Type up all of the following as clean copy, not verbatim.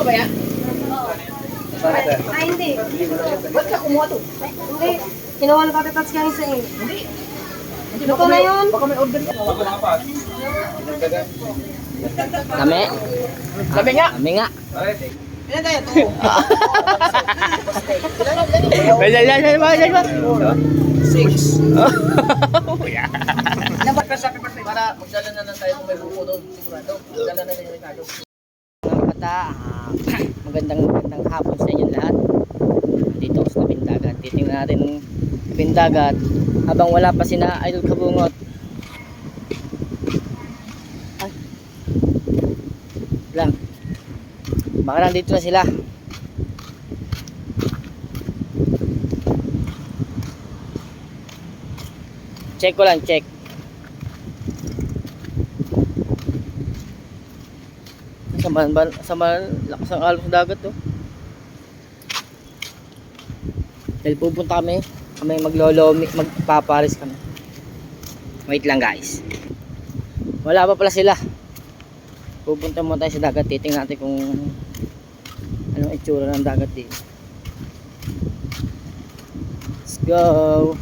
ba yan? Ay, hindi. Ba't ka kumuha to? Hindi. Kinuha na Tati Tats kaya isa eh. Hindi. Ito na yun. Baka may order ka. Kami? Sabi nga. Kami nga. Ilan tayo? Two. Six. Dapat ka sa birthday para magdala na lang tayo kung may buko doon. Sigurado. Magdala na din yung Ricardo. Mga bata, magandang hapon sa inyo lahat. Dito ako sa tabing dagat. Titingnan natin ng tabing dagat habang wala pa sina Idol Kabungot. Ay. Lang. Baka nandito na sila. Check ko lang, check. Samahan lakas ang alon sa dagat to. Dahil pupunta kami magpaparis kami. Wait lang guys. Wala pa pala sila. Pupunta muna tayo sa dagat, titingnan natin kung anong itsura ng dagat dito. Let's go.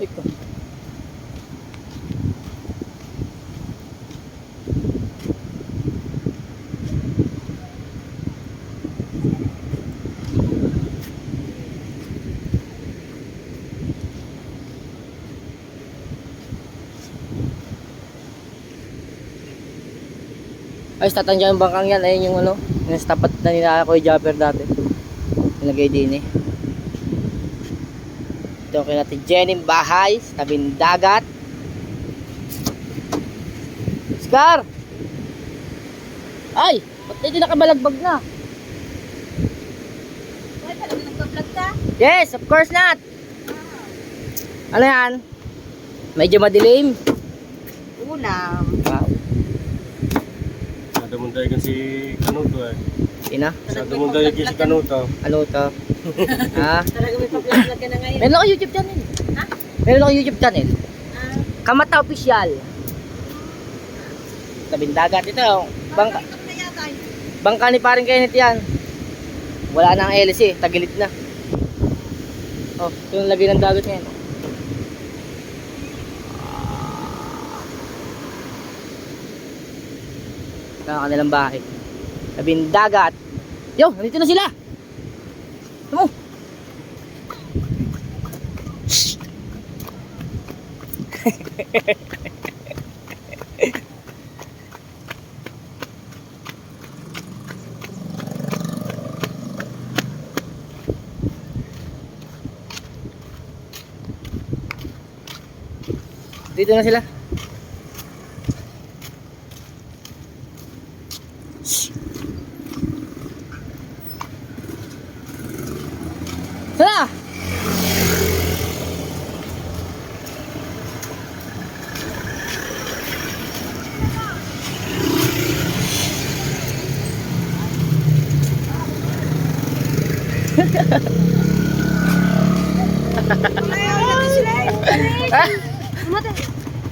Ito. Ay, tatandyan yung bangkang yan. Ayun yung ano, yung tapat na nila Kuya Japper dati. Nilagay din eh. Ito kay natin Jenny bahay sa tabing dagat. Scar! Ay! Ba't hindi nakabalagbag na? Ay, talaga nagpa-vlog ka? Yes, of course not! Ano yan? Medyo madilim. Ulam. Wow. Nadamunday kan si Kanuto eh. Sina? Nadamunday kan si Kanuto. Ano to? Ha? Talaga may pa-vlog ka na ngayon. Meron ako YouTube channel. Ha? Meron ako YouTube channel. Ah. Kamata Official. Tabing dagat ito. Bangka, Ito na yata yun. bangka ni paring Kenneth yan. Wala na ang LC, tagilid na. Oh, ito yung lagay ng dagat ngayon. Ito ang kanilang bahay. Tabing dagat. Yo, nandito na sila. Tamo. Dito na sila. Tara!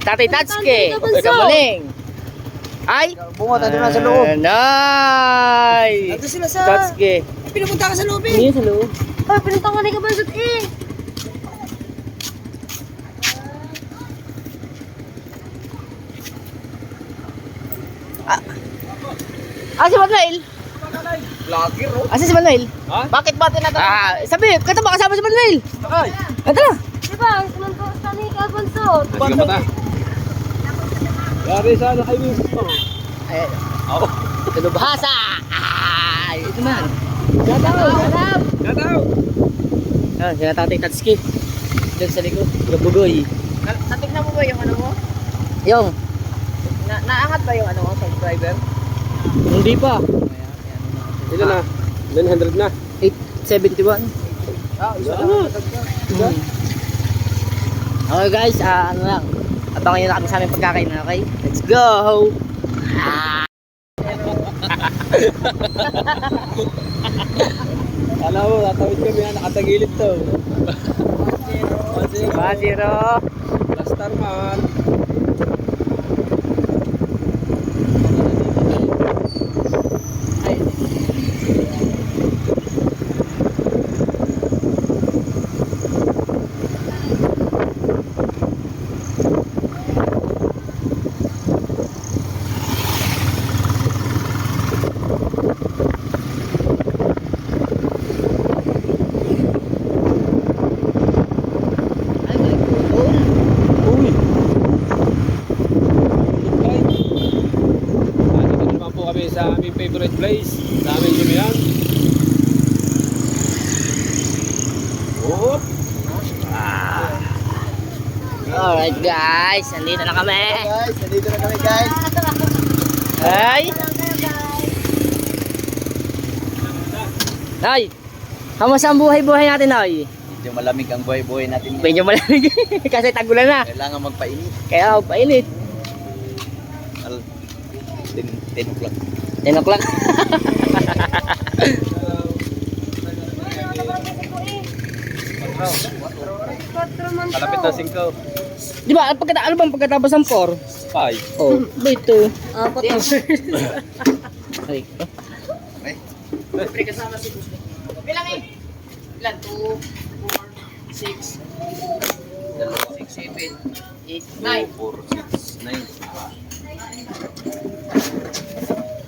Tatay Tatsuki, kamaling. Ay, Bunga tayo na sa loob. Nay! Ito sila sa... Tatsuki. Pinupunta ka sa loob eh. Hindi sa loob. Ay, pinunta ka na ikabansot eh. Si Manuel? Vlogger oh. Asa si Manuel? Ha? Bakit ba tinatanong? Sabi, kata ba kasama si Manuel? Ay! Ito na. Diba, sinunto sa ni ikabansot. Sige pa ta. Yari sa ano kayo mo. Ayan. Oo. Tulubhasa! Ay, ito na. Gataw! Ah, sila Tatay Tatsuki. Diyan sa likod. Gabugoy. Natignan mo ba yung ano mo? Yung. Naangat ba yung ano mo, subscriber? Hindi pa. Ilan na? 900 na. 871. Ah, isa Ano? lang. Okay guys, ano lang. Abangan nyo na kami sa aming pagkakain, okay? Let's go! Alam mo, tatawid kami na nakatagilid to. 1-0. Lastar man. Uy! Ay! Dito naman po kami sa aming favorite place. Sa aming lumihan. Oop! Alright guys, nandito na kami. Guys, nandito na kami guys. Ay! Nay! Kamusta ang buhay-buhay natin, Nay? Medyo malamig ang buhay-buhay natin. Medyo malamig kasi tagulan na. Kailangan magpainit. Kaya painit. 10 o'clock. 10 o'clock. Kalapit na 5. Di ba, ano bang pagkatapos ng 4? 5. Oh, ito. Apat na. Ay. Pre, kasama si Gusto. Bilang eh. Ilan? 2, 4, 6, 7, 8, 9. 4, 6, 9.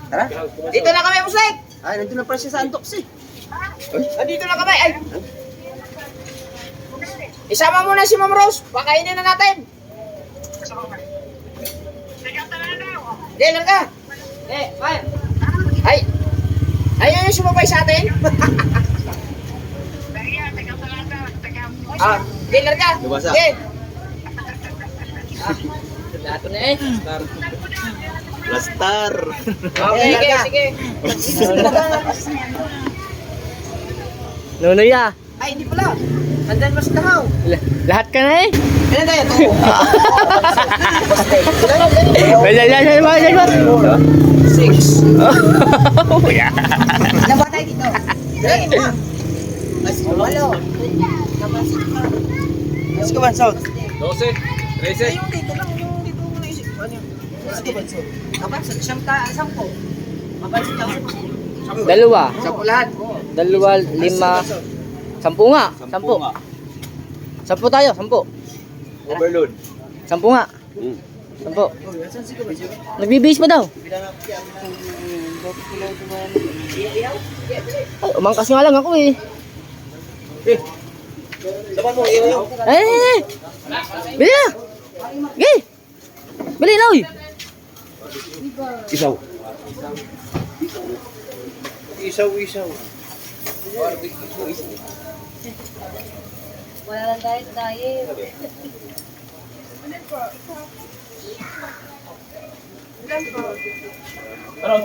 Tara. Dito na kami, Musek! Ay, nandito na pala siya sa Antox eh. Nandito na kami, ay! Isama mo na si Ma'am Rose, pakainin na natin! Di, lang ka! Di, fine! Ay! Ayaw yung sumabay sa atin? Ah, di, lang ka! Lumasa. Di! Lato na eh. Lastar! Okay, sige, sige. Nunoy ah. Ay, hindi pala. Nandyan mas dahaw. Lahat ka na eh. Ilan tayo? Wala. 6. Oh, yeah. Ilan ba tayo dito? Ilan? Walo. Mas ka man, South? 12. 13. Yung dito lang, yung dito mo naisip. Ano yun? Mas ka man, South? Kapan, siyam po. Kapan, siyam. Dalawa. Sampo lahat. 2, 5. 10 nga. 10. 10 tayo, 10. Overload. 10 nga. 10. Nagbibihis pa daw. Ay, umangkas nga lang ako eh. Saban mo, iyo. Eh! Bili na! Gay! Bili na uy! Isaw. Wala lang diet. Ano?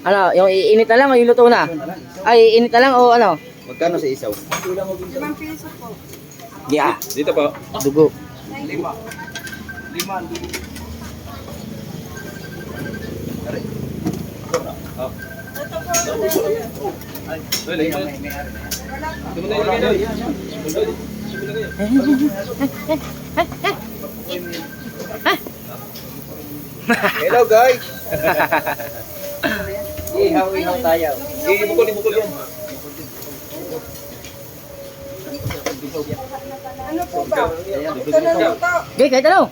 Ano, yung iinit na lang o yung luto na? Ay, iinit na lang o ano? Magkano sa isaw? Yeah. Dito po. Dugo. 5. Hello guys. Ihaw tayo. Ibukol yan. Ano po ba? Ito na lang po. Gay, kahit ano?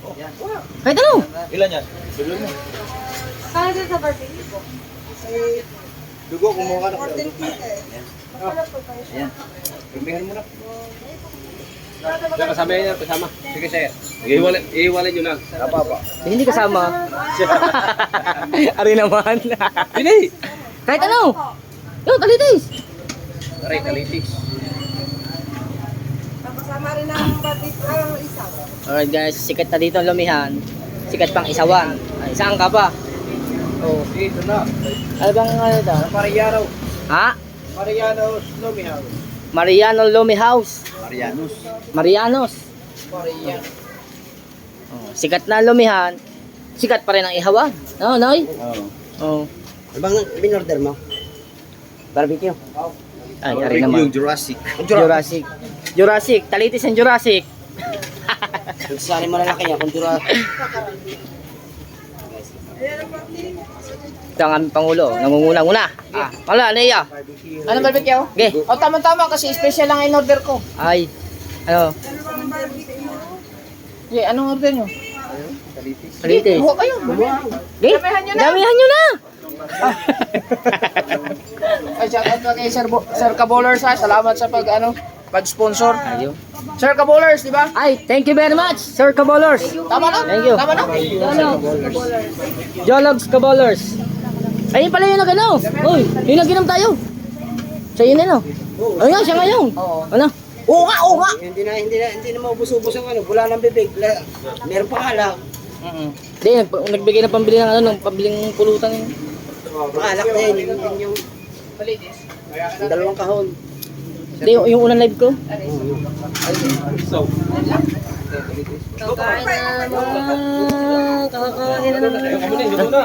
Kahit ano? Ilan yan? Kaya sa barbecue po. Dugo, kumuha ka na. 14 pieces. Masarap po tayo. Rumihan mo na. Kasama yan, kasama. Sige sir. Iiwalay nyo lang. Apa. Eh, hindi kasama. Ari naman. Hindi! Kahit ano? Yo, talitis. Aray, kalitis. Kasama rin ang barbecue ang isa. Alright guys, sikat na dito ang lumihan. Sikat pang isawan. Ay, saan ka pa? Oh, dito na. Ano bang ano ito? Mariano. Ha? Mariano Lumihaw. Mariano Lomi House. Marianos. Marianos. Oh, sikat na lumihan. Sikat pa rin ang ihawan. No, Noy? Oh. Ibang binorder mo? Barbecue. Ay, ari naman. Yung Jurassic. Jurassic. Jurassic. Talitis ang Jurassic. Saan mo lalaki niya kung dura. Ito ang aming Pangulo. Nangunguna-nguna. Wala, Nea. Ano barbecue? Okay. O tama-tama kasi special lang in order ko. Ay. Ano? Okay, anong order nyo? Talitis. Buha kayo. Okay. Damihan nyo na. Ay, shout out na kay Sir Kabolers ha. Salamat sa pag-sponsor. Ayun. Sir Kabolers, di ba? Ay, thank you very much, Sir Kabolers. Tama na? Thank you. Tama na? Jologs Kabolers. Ayun pala yung nag-ano. Uy, yung nag-inom tayo. Sa yun no? Ayun, siya ngayon. Oo. Ano? Oo nga, oo nga. Hindi na maubos-ubos ang bula ng bibig. Meron pa halak. Hindi, nagbigay na pambili ng ng pambiling pulutan yun. Halak na yun. Yung dalawang kahon. Hindi, yung unang live ko. Kakain na Kakain na.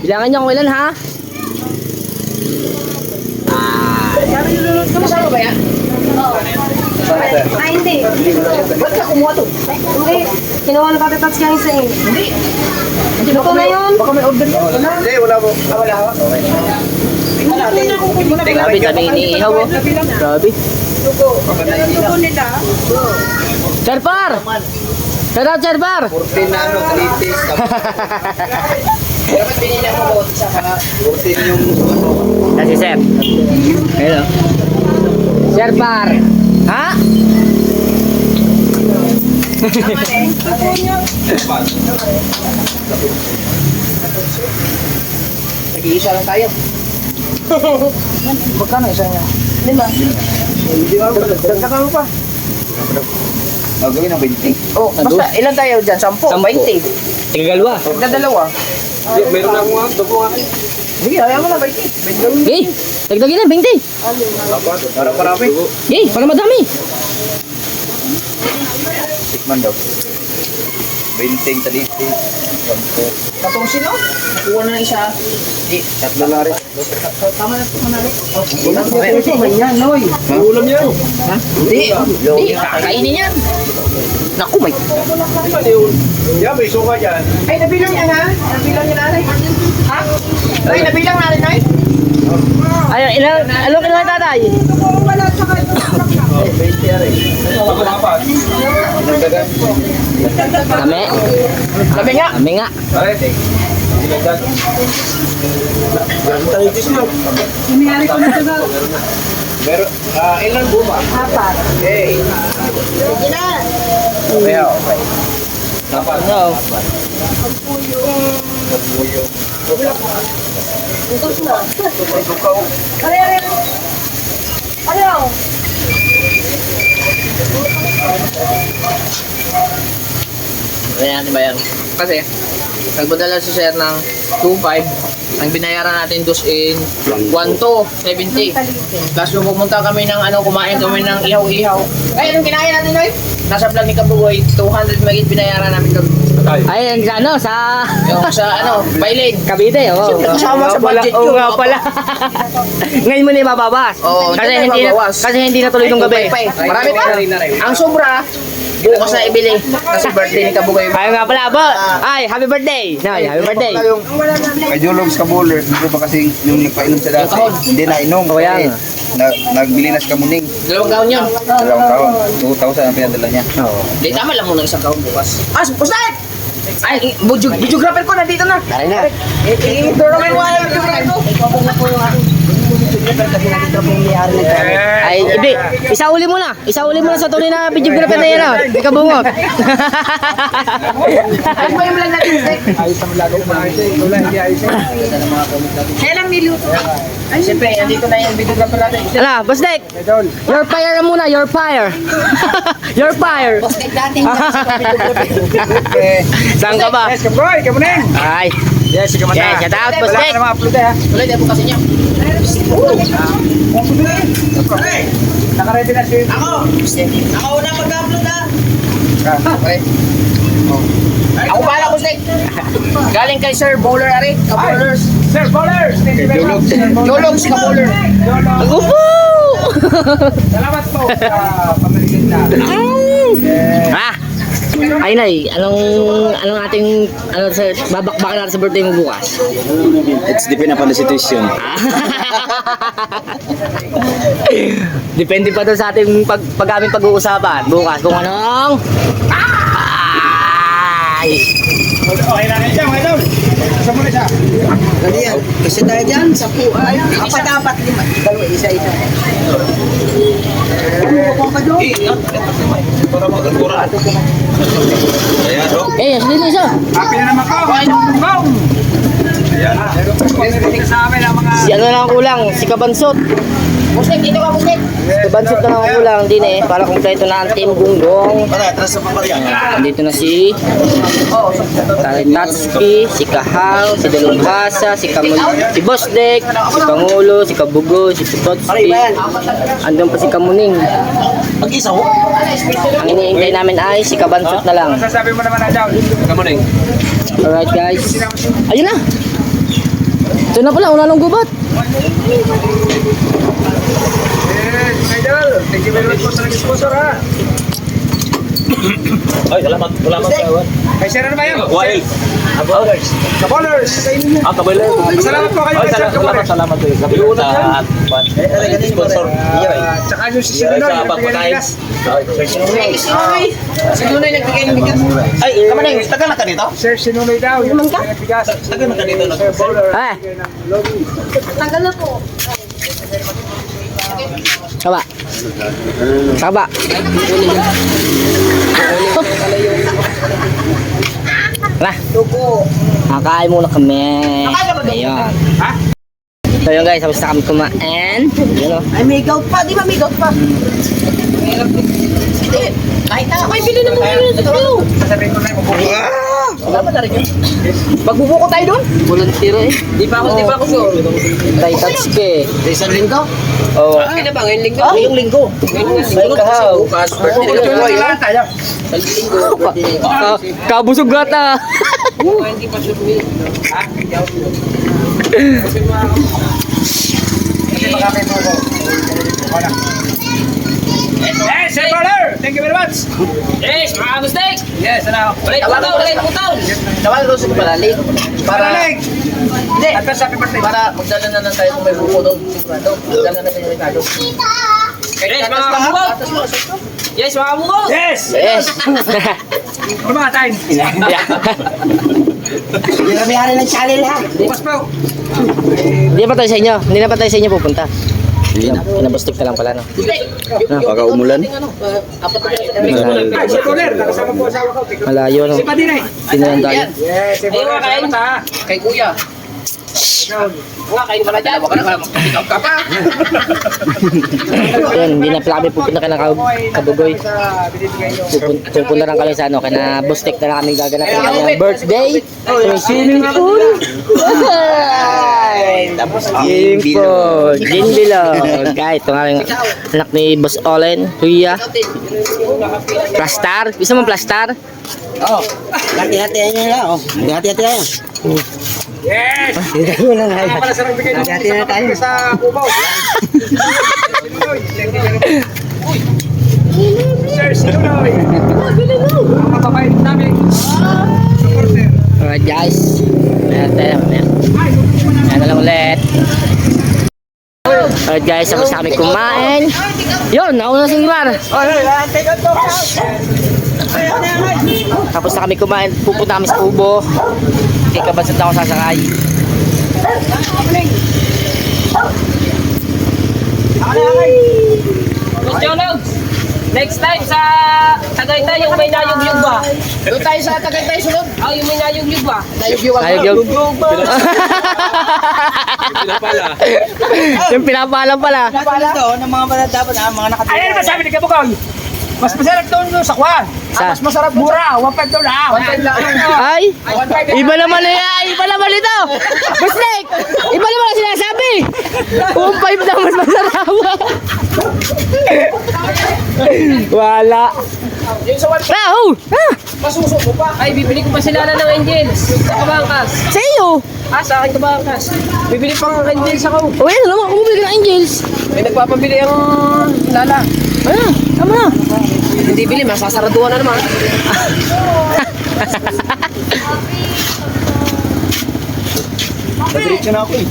Bilangan niyo kung ilan ha? Kasama ba yan? Ay, hindi. Ba't ka kumuha to? Hindi. Kinuha na kami pats kang isa eh. Hindi. Ito na yun. Baka may order yun. Hindi, wala po. Wala ha? Tingnan natin. Grabe, dami iniihaw oh. Grabe. Dugo nila. Sir Par! Shout out, Sir Par! 14 na ano, talitis. Dapat binigyan mo bawat isa para 14 yung Kasi Sir. Hello. Sir Par! Ha? nag-iisa lang tayo. Magkano isa niya? 5. Hindi ba? Dagdagan mo pa. gawin ng 20. Oh, basta ilan tayo dyan? 10, 20. Tigagalawa. Dalawa. Meron na akong dugo nga. Sige, ayaw mo na 20. Okay, dagdagin na, 20. Para marami. Okay, para madami. Tikman daw. 20 talitis. Katong sino? Nakuha na ng isa. Tatlo na rin. Tama na ito manalo. Ulam Yan, Noy. Ulam yan. Hindi, kakainin yan. Naku, may. Yeah, may suka dyan. Ay, nabilang yan ha? Nabilang yan nanay? Ha? Ay, nabilang natin, Noy? Ay, ano kailangan tatay? Wala tsaka ito. Ako dapat. Kami. Sabi nga. Kami nga. Pare. Ilagdag. Talitis mo. Hinayari ko na ito daw. Pero, ilan buma? 4. Okay. Sige na. Okay, okay. Dapat. Ano? Utos na. Tukaw. Ano? Kaya natin ba yan? Kasi, nagpadala si Sir ng 2.5. Ang binayaran natin dos in 1,270. Tapos nung pumunta kami ng kumain kami ng ihaw-ihaw. Ay, anong kinaya natin, Noy? Nasa vlog ni Kabugoy, 200 magit binayaran namin Ay, sa ano, sa... yung sa Bailin. Cavite, oo. Siyempre, kasama sa budget Oo yun. nga pala. Ngayon mo na ibababas. Oo, kasi hindi na hindi na, ibabawas. kasi hindi na tuloy nung gabi. Marami pa. Ang sobra, bukas na ibili. Kasi birthday ni Kabugoy. Ay nga pala, bo. Ay, happy birthday. Nay, happy birthday. Kay Jologs Kabulers, dito pa kasi yung nagpainom sa dati, hindi na inom. Oh, yan. Nagbili na sa kamuning. 2 taon yun. Dalawang taon. 2,000 ang pinadala niya. Oo. Hindi, tama lang muna isang taon bukas. Ustad! Ay, videographer ko nandito na. Tara na. Ito naman yung videographer ko. Ay, ibi, isauli mo na. Isauli mo na sa tunay na videographer na yan. Oh. Di ka bungot. Ayos ba yung vlog natin, Sek? Kailan niluto? Ay, siyempre, nandito na yung videographer natin. Ala, Boss Dek. Your fire na muna, your fire. Your fire. Boss, dating sa videographer. Saan ka ba? Yes, kaboy, kamuning! Ay, Yes, sige mata. Yes, shout out, Boss Wala Nick. ka na ma-upload eh. Tuloy, di po kasi niya. Naka-ready na si... Ako una mag-upload ha. Okay. Ako pala ko, Snake. Galing kay Sir Bowler, Ari. Ka-bowlers. Sir Bowlers! Thank you very much. Jologs, ka-bowler. Upo! Salamat po sa pamilya na. Ah! Ay nay, anong ating babakbakan natin sa birthday mo bukas? It's depend upon the situation. Depende pa doon sa ating aming pag-uusapan bukas kung anong ay Okay na rin siya, mga idol. Saan mo na siya? Ano yan? Kasi tayo dyan, 10 ay. Apat dapat 5. Dalawa, isa-isa. Bumukong ka doon. eh sino isa? Happy na naman ko. Boom! Ayan. Meron sa amin ang mga... Si ano lang ang kulang, si Kabansot. Snake, dito ka, Snake. Si Kabansot na lang ang kulang din para kumpleto na ang team Gunggong. Dito na si Tatsuki, si Kahaw, si Dalubhasa, si Boss Dek, si Pangulo, si Kabugo, si Putotski. Andun pa si Kamuning. Ang iniintay namin ay si Kabansot na lang. Masasabi mo naman na dyan. Kamuning. Alright guys. Ayun na. Ito na pala, una nang gubat. Yes, idol. Thank you very much po sa nag-sponsor ha. Ay, salamat sa Ay, sir, ano ba yan? Wael. Abowers. Kaballers. Ah, kabayle. Salamat po kayo. Ay, salamat kayo. Sabi ko sa sponsor. Tsaka yung si Sinunoy. Sa pagpakain. Si Nunoy nagbigay ng bigas. Ay, Kamuning, taga na ka dito? Sir Sinunoy daw. Yung nagbigas. Taga na ka dito. Sir Bowler. Ah, Tagal na po. kaba. Kaba. Lah. Kakain muna kami. Ayun. Ha? So yun guys, tapos na kami kumain. Yun o. Ay, may gout pa. Di ba may gout pa? Kahit na. May bili naman ngayon. Sasabihin ko na yung Wala ba na rin yun? Magbubuko tayo doon? Volunteer eh. Di pa ako sure. Tay Tatsuki. Isang linggo? Oo. Ay na ba? Ngayong linggo? Ngayong linggo. Ngayong Kahaw. bukas. Birthday na Tuloy tayo. lang tayo. Sa linggo. Kabusog gata. Hindi pa sure me. Kasi baka may buko. Wala. Yes, Sir Bowler. Thank you very much. Yes, mga mistake! Yes, ano? Ulit putaw! Tawal ko sa palalik. Para Para, like. hindi. Advance happy birthday. Para magdala na lang tayo kung may buko doon. Sigurado. Magdala na tayo Ricardo. Yes, mga kamugaw! Yes, mga kamugaw! Yes. Yes. Kumatain. Marami-hari ng channel ha. Bukas po. Hindi pa tayo sa inyo. Hindi na pa tayo sa inyo pupunta. Kinabustik na lang pala no. Baka umulan? Ay, Sir Bowler. Nakasama po asawa ko. Malayo no. Si Padinay. Tinulan tayo. Yes, Sir Bowler. Salamat ha. Kay Kuya. Wala, kayo pala dyan. Wala ka naman. Ikaw ka pa. Yun, hindi na pala kami pupunta ka ng Kabugoy. Sa binibigay nyo. Pupunta lang kami sa ano, kaya bustik na lang kami gaganap ng kanyang birthday. May swimming pool. Tapos, Swimming pool. Gin Bilog. Guys, ito nga yung anak ni Boss Olen, Kuya. Plastar. Gusto mo plastar? Oh, hati-hatihan niya lang. Oh, hati-hatihan. Yes. Hati-hatihan na Kaya pala sa nagbigay ng Hati-hatihan na tayo. sa Cubao. Sinunoy. Thank you very much. Sir Sinunoy. Ang mababait namin. Supporter. Alright guys. Ayan na lang ulit. Alright guys, tapos na kami kumain. Yun, nauna si Ibar. Tapos na kami kumain, pupunta kami sa Kubo. Kay Kabansot na ako sasakay. Jologs! Next time sa Tagaytay, yung may nayog-yog ba? Doon tayo sa Tagaytay sunod. Ah, yung may nayog-yog ba? Nayog-yog ako. Nayog-yog. Pinapala. Yung pinapala pala. Pala to, ng mga bata dapat mga Ayan ba sabi ni Kabukaw? Mas masarap doon yung sa kwan. Sa- Mas masarap mura. 1.5 doon lang. 1.5 lang. Ay, iba naman na yan. Iba naman ito. Bustek, iba naman ang sinasabi. 1.5 na mas masarap. Wala. Yung sa 1.5, Raho! Ah, masuso mo pa. Ay, bibili ko pa sila ng Angels. Sa Kabangkas. sa iyo. Sa akin Kabangkas. Bibili pang Angels ako. O yan naman, kung bumili ka ng Angels. May nagpapabili ang Lala. Ano, tama na. Hindi bili, masasaraduhan na naman. Diretso na ako eh.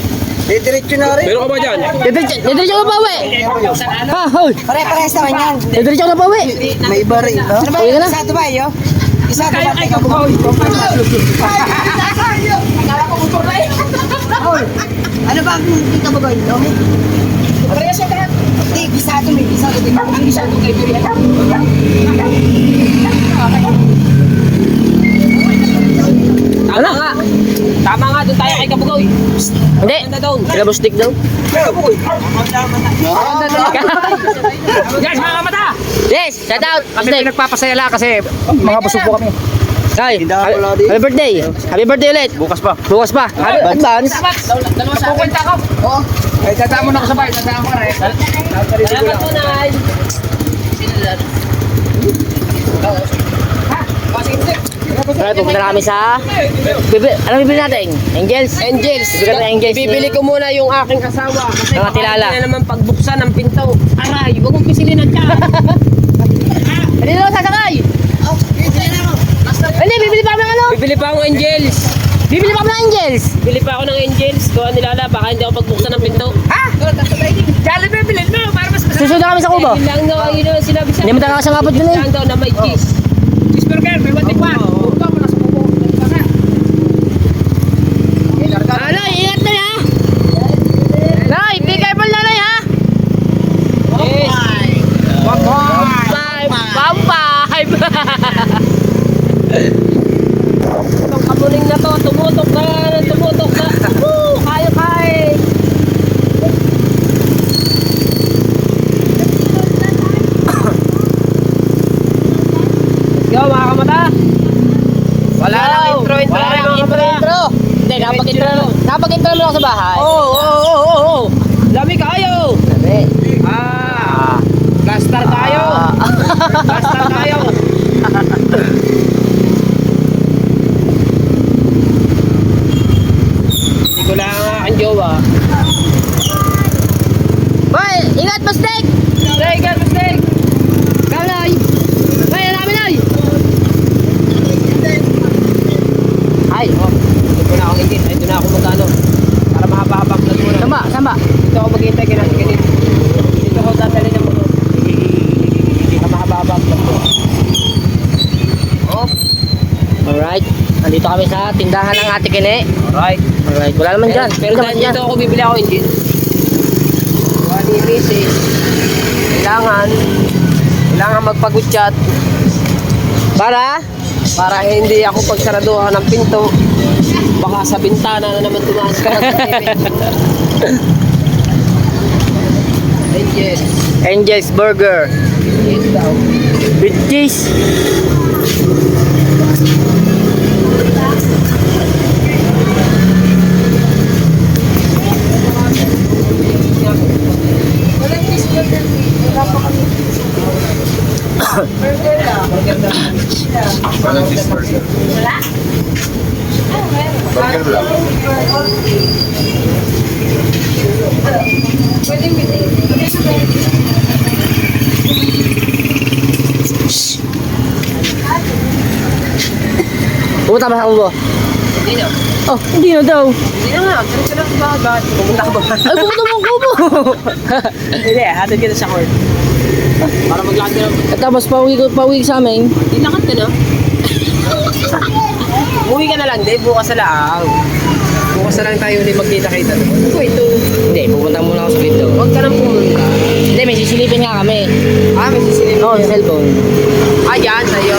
Diretso na rin. Meron ka ba dyan? Didiretso ka pa uwi. Ha, hoy. Pare-parehas naman yan. Didiretso ka pa uwi. May iba rin, no? Uwi ka na. Isa ito ba, yo? Isa ito ba, teka mo? Ano ba ang hindi ka ba ba yun, no? Hindi, isa ito, may isa ito. Ang isa ito kay Birian. Tama nga. Tama nga, doon tayo kay Kabugoy. Hindi. Ganda doon. Sila bustik daw. Yes, mga mata! Yes, shout out. Kami Bustik. nagpapasaya lang kasi mga busog po kami. Ay, Hindi ako lodi. happy birthday. Happy birthday ulit. Bukas pa. Bukas pa. Advance. Dalawa sa akin. Pupunta ako. Ay, dadaan mo na ako sa bahay. Dadaan ko na eh. Salamat po, Nay. Alright, pupunta na kami sa... Ano bibili natin? Angels? Angels. Bibili ka ng Angels. Bibili ko muna yung aking asawa. Kasi Mga baka tilala. hindi na naman pagbuksan ng pinto. Aray, huwag mong pisilin ang tiyan. Hindi na ako sasakay. Hindi, bibili pa kami ng ano? Bibili pa akong Angels. Bibili pa kami ng Angels. Bibili pa ako ng Angels. Gawa nilala, baka hindi ako pagbuksan ng pinto. Ha? Jollibee, bilhin mo para mas masarap. Susunod na kami sa Kubo. Yun lang daw, yun ang sinabi sa Hindi mo talaga kasang kapot yun eh. Yun lang daw na may cheese. Cheeseburger, may 1.5. Punta mo na sa kubo. Nay, ingat na ha. Nay, be careful na Nay ha. Yes. Pampay. Itong kamuling na to, tumutok na. Kaya. Let's go, mga kamata. Wala nang intro. Wala nang intro. Hindi, nakapag-intro mo ako sa bahay. Oo. Lami kayo. Sabi. Gastar tayo. Gastar tayo. Hindi ko lang ang aking jowa. Hoy, ingat Bustek. Mistake. Kaya Nay. Hoy, namin Nay. Ay, Ito ko na akong ingit. Ito na ako magkano. Para mahaba-haba vlog mo na. samba. Dito ako maghihintay kaya natin ganito. Dito ako dadali ng motor. Para mahaba-haba vlog mo. Alright. Nandito kami sa tindahan ng Ate Kine. Alright. Alright, wala naman dyan. Pero Wala dahil naman dyan. dito ako bibili ako engine. Wali misis. Kailangan magpagutyat para hindi ako pagsaraduhan ng pinto. Baka sa bintana na naman tumaas ka ng Angels. Angels Burger. Yes daw. With cheese. Walang cheeseburger. Burger lang. Pumunta ba sa Kubo? Hindi na. Oh, hindi na daw. Hindi na nga. Diretso lang ba? Bakit? Pupunta ka ba? Ay, pumunta mo ang Kubo. Hindi, hatid kita sa court. Para maglakad ka na. At tapos pauwi sa amin. Hindi lakad ka na. Umuwi ka na lang, di. Bukas na lang. Bukas na lang tayo ulit magkita-kita. Ako ito. Hindi, pupunta muna ako sa window. Huwag ka nang pumunta. Hindi, may sisilipin nga kami. May sisilip. Oo, sa cellphone. Yan, sa'yo.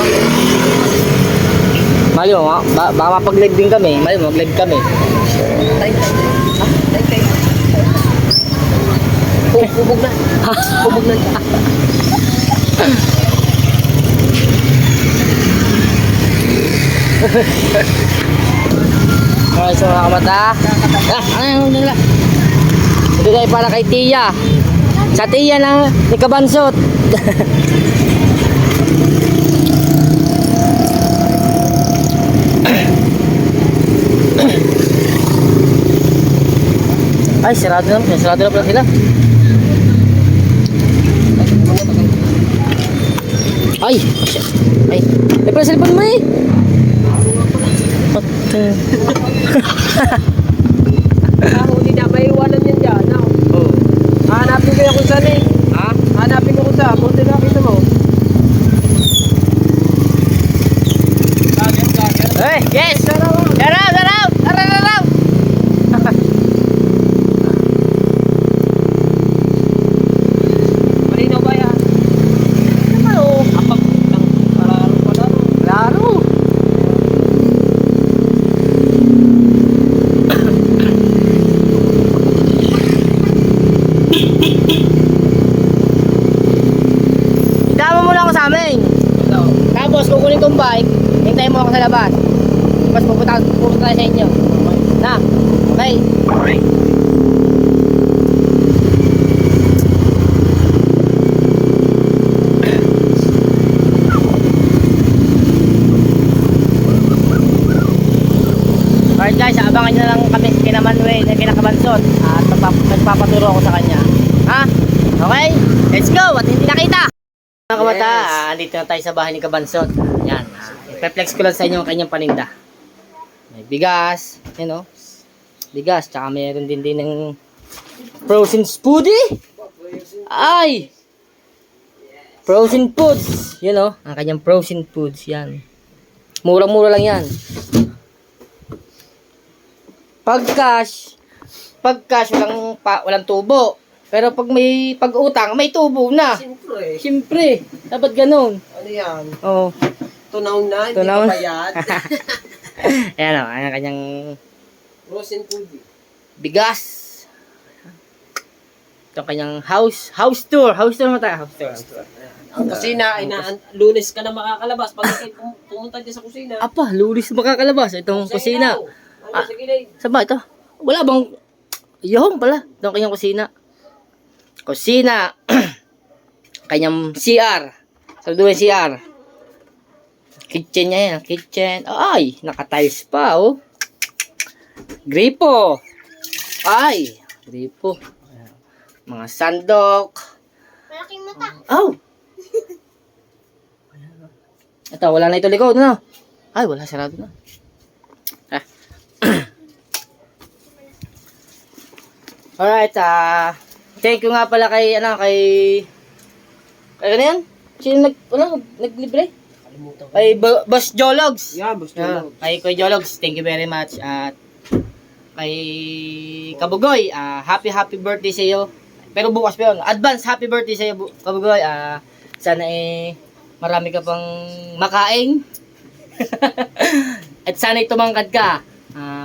Mali mo nga, baka mapag-live din kami. Mali mo, mag-live kami. Hubog na. Hubog na. Okay, so mga kamata. Ano nila? Ito tayo para kay Tia. Sa Tia ni Kabansot. Ay, sarado na pala sila. Ay, ay, pala cellphone mo eh. Huli na, may iwanan yan dyan. No? Oh. Hanapin ko yung kung saan eh. Ha? Hanapin ko kung saan. Buti nakita mo. Hey, yes! Daraw! Malinaw ba yan? Ano? Apak ng parang palaro. Klaro! Itama mo lang ako sa amin. Tapos kukunin kong bike, hintayin mo ako sa labas. Tapos pupunta tayo sa inyo. Na, okay? Alright guys, abangan nyo lang kami kina Manuel na kinakabansot at magpapaturo ako sa kanya. Ha? Okay? Let's go! At hindi nakita! Mga kamata, andito na tayo sa bahay ni Kabansot. Yan. I-flex ko lang sa inyo ang kanyang paninda. May bigas, you know. Bigas, tsaka mayroon din ng frozen foodie. Ay! Frozen foods. You know, ang kanyang frozen foods. Yan. Murang-mura lang yan. Pag cash walang tubo. Pero pag may pag-utang, may tubo na. Siyempre. Siyempre, dapat ganun. Ano yan? Oh. Tunaw na, hindi Tunaw na. pa bayad. Ayan o, ang kanyang Frozen food. bigas. Ito ang kanyang house tour. House tour mo tayo. House tour. Ang kusina ay Lunes ka na makakalabas. Pag ikaw pumunta dyan sa kusina. Apa, lulis makakalabas. Itong kusina. Ano sa gilid? Saan ba ito? Wala bang... Yung pala. Ito ang kanyang kusina. Kusina. Kanyang CR. Sa duwe CR. Kitchen niya yan. Kitchen. Ay, naka-tiles pa, oh. Gripo. Ay, gripo. Mga sandok. Malaking mata. Oh. Ito, wala na ito likod, no? Ay, wala, sarado na. Ah. Alright, thank you nga pala kay, kay ano yan? Sino naglibre? Kay Boss Jologs. Yeah, boss. Yeah, kay Kuya Jologs, thank you very much. At kay Kabugoy, happy birthday sa iyo. Pero bukas pa yun. Advance happy birthday sa iyo, Kabugoy. Sana marami ka pang makain. At sana tumangkad ka.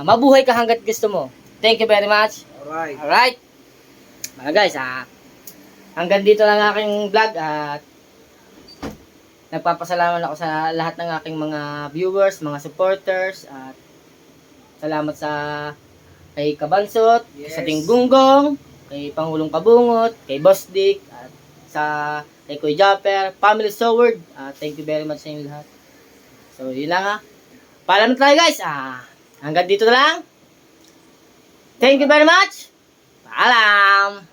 Mabuhay ka hanggat gusto mo. Thank you very much. Alright. Alright. Mga guys, hanggang dito lang aking vlog at nagpapasalamat ako sa lahat ng aking mga viewers, mga supporters at salamat sa kay Kabansot, sa Tinggunggong, kay Pangulong Kabungot, kay Boss Dick, at sa kay Kuya Japper, Family Soward. Thank you very much sa inyo lahat. So, yun lang Paalam na tayo guys. Hanggang dito na lang. Thank you very much. Paalam.